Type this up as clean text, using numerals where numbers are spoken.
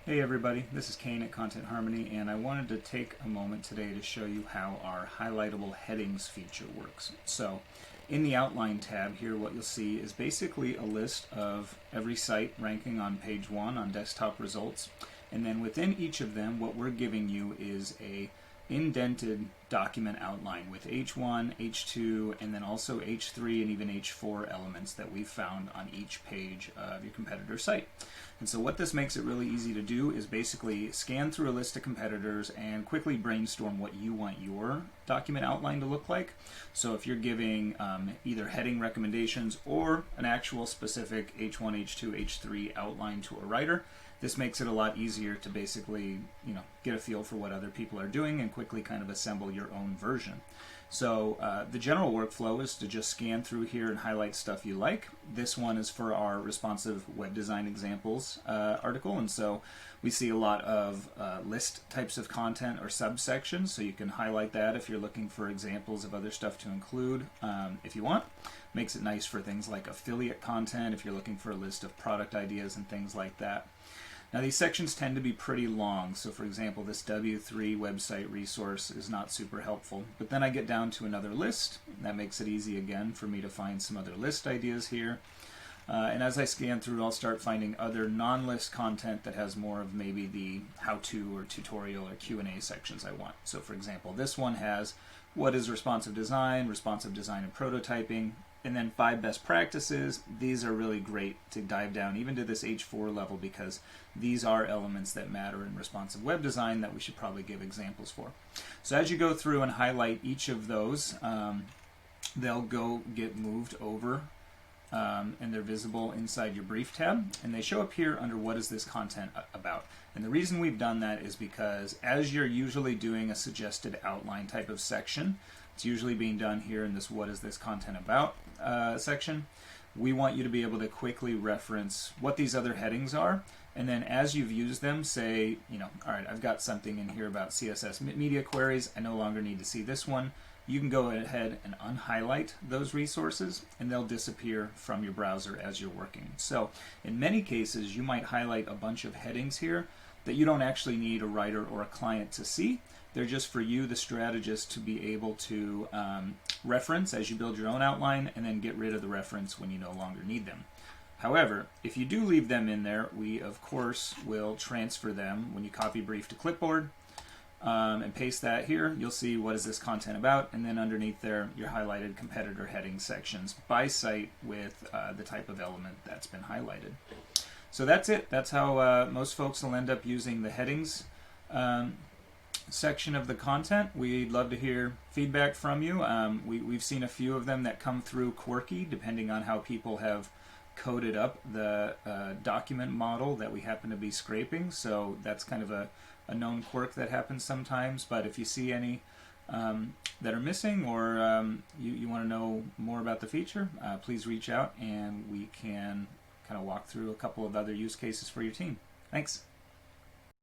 Hey everybody, this is Kane at Content Harmony, and I wanted to take a moment today to show you how our highlightable headings feature works. So, in the outline tab here, what you'll see is basically a list of every site ranking on page 1 on desktop results, and then within each of them, what we're giving you is a indented document outline with H1, H2, and then also H3 and even H4 elements that we've found on each page of your competitor site. And so what this makes it really easy to do is basically scan through a list of competitors and quickly brainstorm what you want your document outline to look like. So if you're giving either heading recommendations or an actual specific H1, H2, H3 outline to a writer, this makes it a lot easier to basically, get a feel for what other people are doing and quickly kind of assemble your own version. So the general workflow is to just scan through here and highlight stuff you like. This one is for our responsive web design examples article, and so we see a lot of list types of content or subsections, so you can highlight that if you're looking for examples of other stuff to include if you want. Makes it nice for things like affiliate content if you're looking for a list of product ideas and things like that. Now these sections tend to be pretty long, so for example this W3 website resource is not super helpful, but then I get down to another list. That makes it easy again for me to find some other list ideas here. And as I scan through, I'll start finding other non-list content that has more of maybe the how-to or tutorial or Q&A sections I want. So for example, this one has what is responsive design and prototyping, and then 5 best practices. These are really great to dive down even to this H4 level because these are elements that matter in responsive web design that we should probably give examples for. So as you go through and highlight each of those, they'll get moved over and they're visible inside your brief tab, and they show up here under what is this content about. And the reason we've done that is because as you're usually doing a suggested outline type of section, it's usually being done here in this what is this content about section. We want you to be able to quickly reference what these other headings are, and then as you've used them, say, all right, I've got something in here about CSS media queries, I no longer need to see this one. You can go ahead and unhighlight those resources and they'll disappear from your browser as you're working. So in many cases, you might highlight a bunch of headings here that you don't actually need a writer or a client to see. They're just for you, the strategist, to be able to reference as you build your own outline and then get rid of the reference when you no longer need them. However, if you do leave them in there, we of course will transfer them when you copy brief to clipboard and paste that here. You'll see what is this content about, and then underneath there your highlighted competitor heading sections by site with the type of element that's been highlighted. So that's it. That's how most folks will end up using the headings section of the content. We'd love to hear feedback from you. We've seen a few of them that come through quirky depending on how people have coded up the document model that we happen to be scraping, so that's kind of a known quirk that happens sometimes. But if you see any that are missing, or you want to know more about the feature, please reach out and we can kind of walk through a couple of other use cases for your team. Thanks.